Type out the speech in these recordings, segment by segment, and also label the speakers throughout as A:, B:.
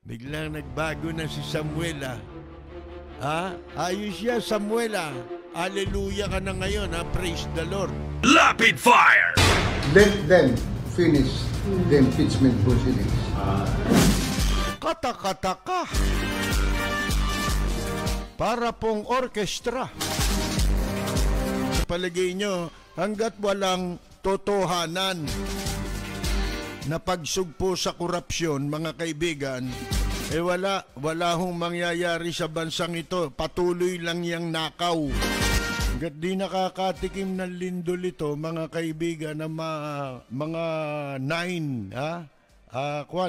A: Biglang nagbago na si Samuel, ah. Ha? Ayos siya, Samuel, ah. Hallelujah ka na ngayon, ha? Praise the Lord.
B: Rapid fire!
C: Let them finish the impeachment proceedings.
A: Kata-kata. Para pong orkestra. Sa palagay nyo, hanggat walang totohanan na pagsugpo sa korupsyon, mga kaibigan, wala hong mangyayari sa bansang ito. Patuloy lang yang nakaw. Hanggat di nakakatikim ng lindol ito, mga kaibigan, na mga 9,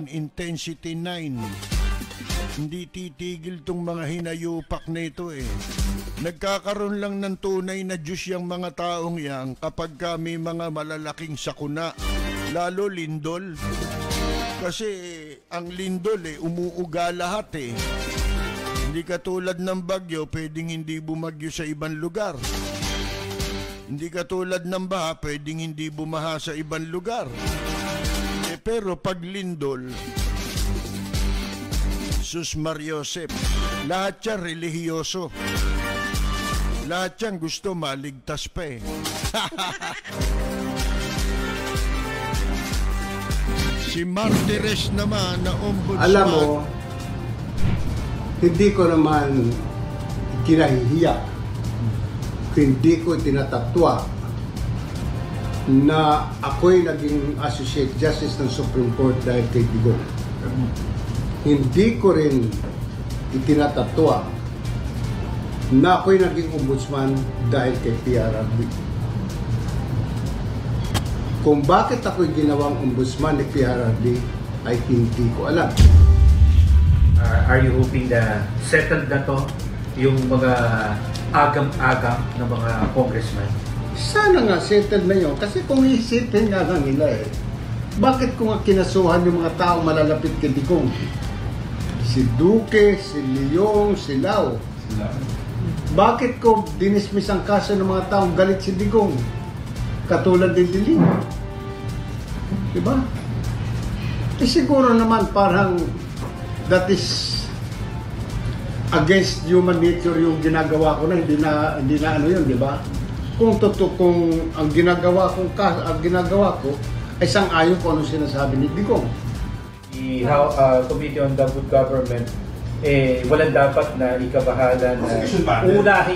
A: intensity 9. Hindi titigil tong mga hinayupak na ito eh. Nagkakaroon lang ng tunay na Diyos yung mga taong yan kapag kami mga malalaking sakuna. Lalo lindol. Kasi ang lindol umuuga lahat eh. Hindi katulad ng bagyo, pwedeng hindi bumagyo sa ibang lugar. Hindi katulad ng baha, pwedeng hindi bumaha sa ibang lugar. Pero pag lindol, Sus Mariosep, lahat yan relihiyoso. Lahat yan gusto maligtas pa eh. Si Martires naman na ombudsman.
C: Alam mo, hindi ko naman kinahihiya, hindi ko tinatatwa na ako'y naging Associate Justice ng Supreme Court dahil kay Digong. Hindi ko rin itinatatwa na ako'y naging ombudsman dahil kay PRRD. Kung bakit ako'y ginawang ombudsman ni PRRD ay hindi ko alam.
D: Are you hoping na settled na to yung mga agam-agam ng mga congressman?
C: Sana nga settled na yun. Kasi kung iisipin nga lang nila bakit ko nga kinasuhan yung mga taong malalapit kay Digong? Si Duque, si Leong, si Lau. Bakit ko dinismiss ang kaso ng mga taong galit si Digong? Katulad din Dilim. Diba? Siguro naman parang that is against human nature yung ginagawa ko na hindi na ano yun, di ba? Kung ang ginagawa ko ay sang-ayon ko anong sinasabi ni Digong.
D: The Committee on the Good Government walang dapat na ikabahala na unahan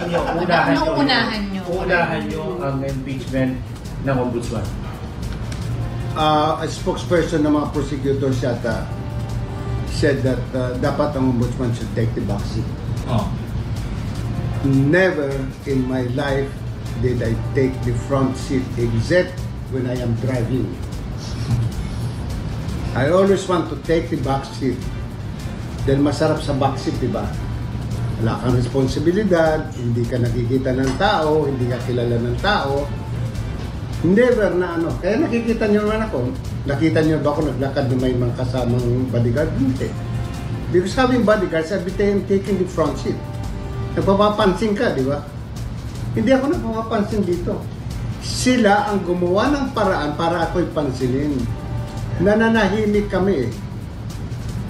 D: nyo ang impeachment ng ombudsman.
C: A spokesperson ng mga prosecutors yata said that dapat ang ombudsman should take the back seat. Never in my life did I take the front seat except when I am driving. I always want to take the back seat dahil masarap sa back seat, di ba? Wala kang responsibilidad, hindi ka nakikita ng tao, hindi ka kilala ng tao. Never na ano. Kaya nakikita niyo naman ako. Nakita niyo ba ako naglakad na may mga kasamang bodyguard? Hindi. Because having bodyguards, I'll be taking the front seat. Nagpapapansin ka, di ba? Hindi ako nagpapapansin dito. Sila ang gumawa ng paraan para ako'y pansinin. Nananahimik kami eh.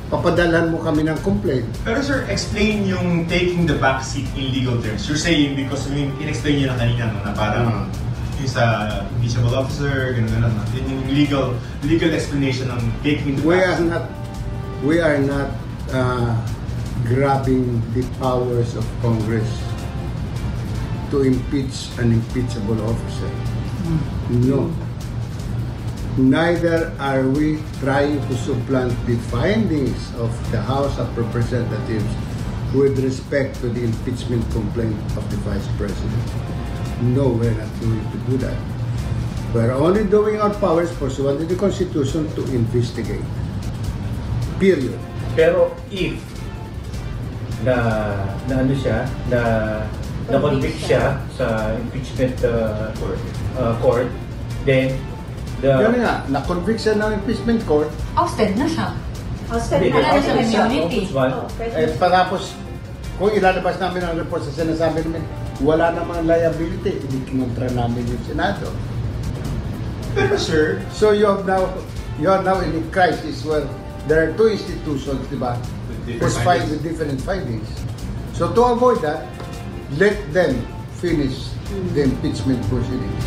C: Papadalhan mo kami ng complaint.
E: Pero sir, explain yung taking the back seat in legal terms. You're saying because in-explain niyo na kanina no, na parang yung sa impeachable officer, gano'n. Yung legal explanation ng taking the back seat.
C: We are not grabbing the powers of Congress to impeach an impeachable officer. No. Neither are we trying to supplant the findings of the House of Representatives with respect to the impeachment complaint of the Vice President. No, we're not going to do that. We're only doing our powers pursuant to the Constitution to investigate. Period.
D: Pero if na-convict siya sa impeachment court, then
C: Yan nga, na-convict siya ng impeachment court.
F: Ousted na siya.
D: Ousted na
F: siya immunity.
C: Patapos, kung ilalabas namin ang report sa sinasabi namin, wala namang liability, hindi kinontra namin yung Senado.
E: Pero sir,
C: so you are now in a crisis where there are two institutions, di ba?
E: With different
C: Who's
E: findings.
C: with different findings. So to avoid that, let them finish the impeachment proceedings.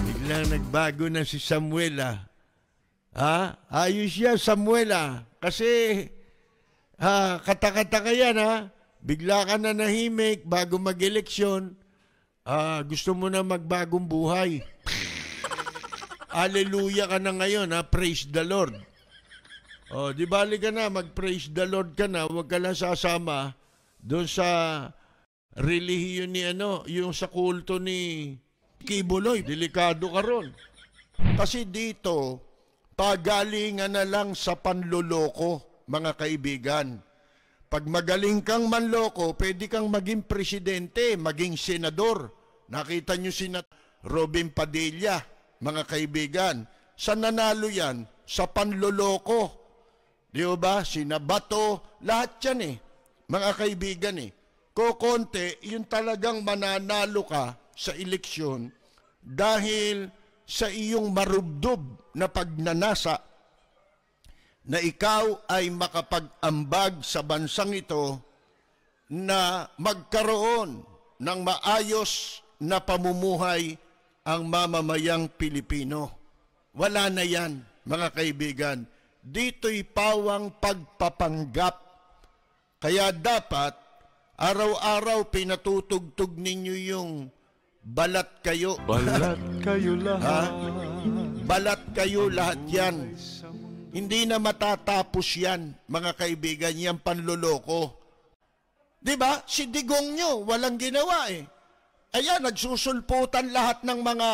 A: Biglang nagbago na si Samuel Ha? Ayos yan, Samuel Kasi kata-kata ka yan Bigla ka na nahimik bago mag-eleksyon. Gusto mo na magbagong buhay. Hallelujah ka na ngayon Praise the Lord. Di bali ka na, mag-praise the Lord ka na, huwag ka lang sasama doon sa relihiyon ni yung sa kulto ni Kibuloy. Delikado ka ron. Kasi dito, pagalingan na lang sa panloloko, mga kaibigan. Pag magaling kang manloko, pwede kang maging presidente, maging senador. Nakita nyo si Robin Padilla, mga kaibigan. Saan nanalo yan? Sa panloloko. Di ba? Sina Bato, lahat yan mga kaibigan Kokonte, yung talagang mananalo ka sa eleksyon dahil sa iyong marubdob na pagnanasa na ikaw ay makapag-ambag sa bansang ito na magkaroon ng maayos na pamumuhay ang mamamayang Pilipino. Wala na yan, mga kaibigan. Dito'y pawang pagpapanggap. Kaya dapat, araw-araw pinatutugtog ninyo yung balat kayo.
B: Balat kayo lahat.
A: Balat kayo lahat yan. Hindi na matatapos yan, mga kaibigan, yung panloloko. Diba? Si Digong nyo, walang ginawa Ayan, nagsusulputan lahat ng mga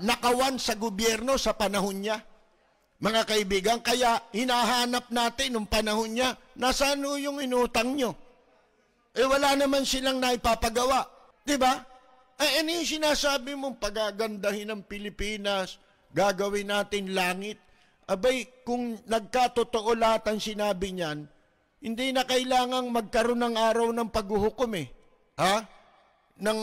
A: nakawan sa gobyerno sa panahon niya. Mga kaibigan, kaya hinahanap natin nung panahon niya, nasaan yung inutang nyo? Wala naman silang naipapagawa. Diba? Ano yung sinasabi mong pagagandahin ng Pilipinas, gagawin natin langit? Abay, kung nagkatotoo lahat ang sinabi niyan, hindi na kailangang magkaroon ng araw ng paghuhukom ng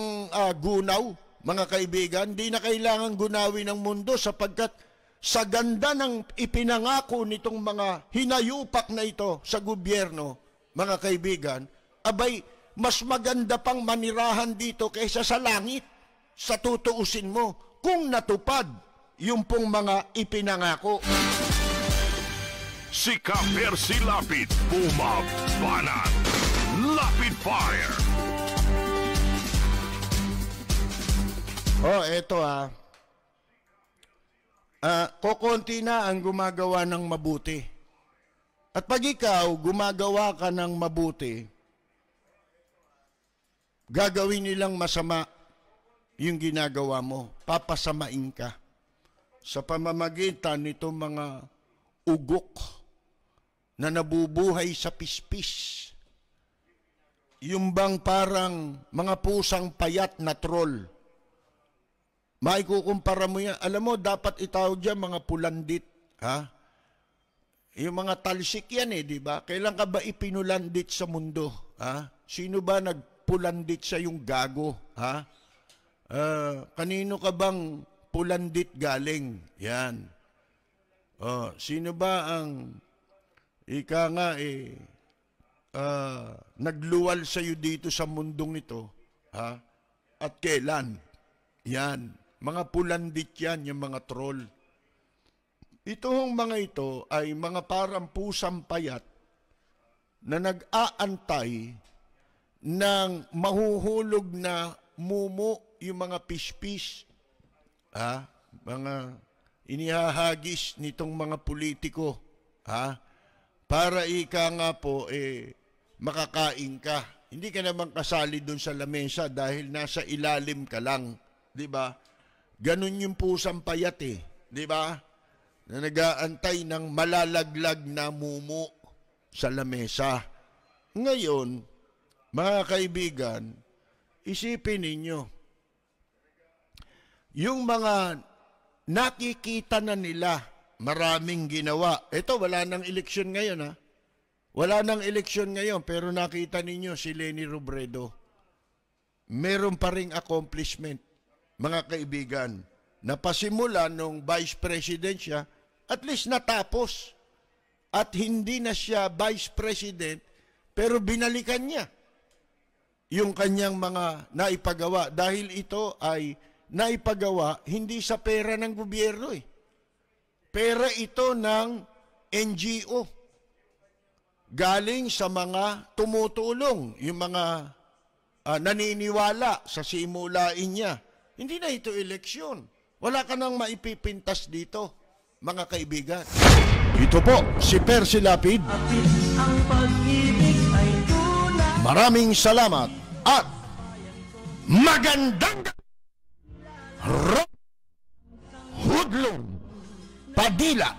A: gunaw, mga kaibigan. Hindi na kailangang gunawin ng mundo sapagkat sa ganda ng ipinangako nitong mga hinayupak na ito sa gobyerno, mga kaibigan, abay, mas maganda pang manirahan dito kaysa sa langit, sa tutuusin mo, kung natupad yung pong mga ipinangako.
B: Si Ka-Percy Lapid, bumabanat. Lapid Fire.
A: Eto kokonti na ang gumagawa ng mabuti. At pag ikaw gumagawa ka ng mabuti, gagawin nilang masama yung ginagawa mo. Papasamain ka. Sa pamamagitan nitong mga ugok na nabubuhay sa pispis. Yung bang parang mga pusang payat na troll. Maikukumpara mo yan. Alam mo, dapat itawag dyan mga pulandit. Yung mga talsik yan di ba? Kailan ka ba ipinulandit sa mundo? Sino ba nagpulandit sa yung gago? Kanino ka bang pulandit galing? Yan. Sino ba ang ika nga nagluwal sa iyo dito sa mundong ito? At kailan? Yan. Mga pulandit yan, yung mga troll. Itong mga ito ay mga parang pusang payat na nag-aantay ng mahuhulog na mumu yung mga pispis. Mga inihahagis nitong mga politiko. Para ika nga po, makakain ka. Hindi ka naman kasali dun sa lamesa dahil nasa ilalim ka lang. Diba? Ganun yung pusang payat Diba? Na nag-aantay ng malalaglag na mumu sa lamesa. Ngayon, mga kaibigan, isipin ninyo, yung mga nakikita na nila, maraming ginawa. Ito, wala nang eleksyon ngayon Wala nang eleksyon ngayon, pero nakita ninyo si Leni Robredo. Meron pa ring accomplishment, mga kaibigan. Napasimula nung vice president siya, at least natapos. At hindi na siya vice president, pero binalikan niya yung kanyang mga naipagawa. Dahil ito ay naipagawa hindi sa pera ng gobyerno eh. Pera ito ng NGO. Galing sa mga tumutulong, yung mga naniniwala sa simulain niya. Hindi na ito eleksyon. Wala ka nang maipipintas dito, mga kaibigan. Ito po, si Percy Lapid. Maraming salamat at magandang Hudlong Padilla.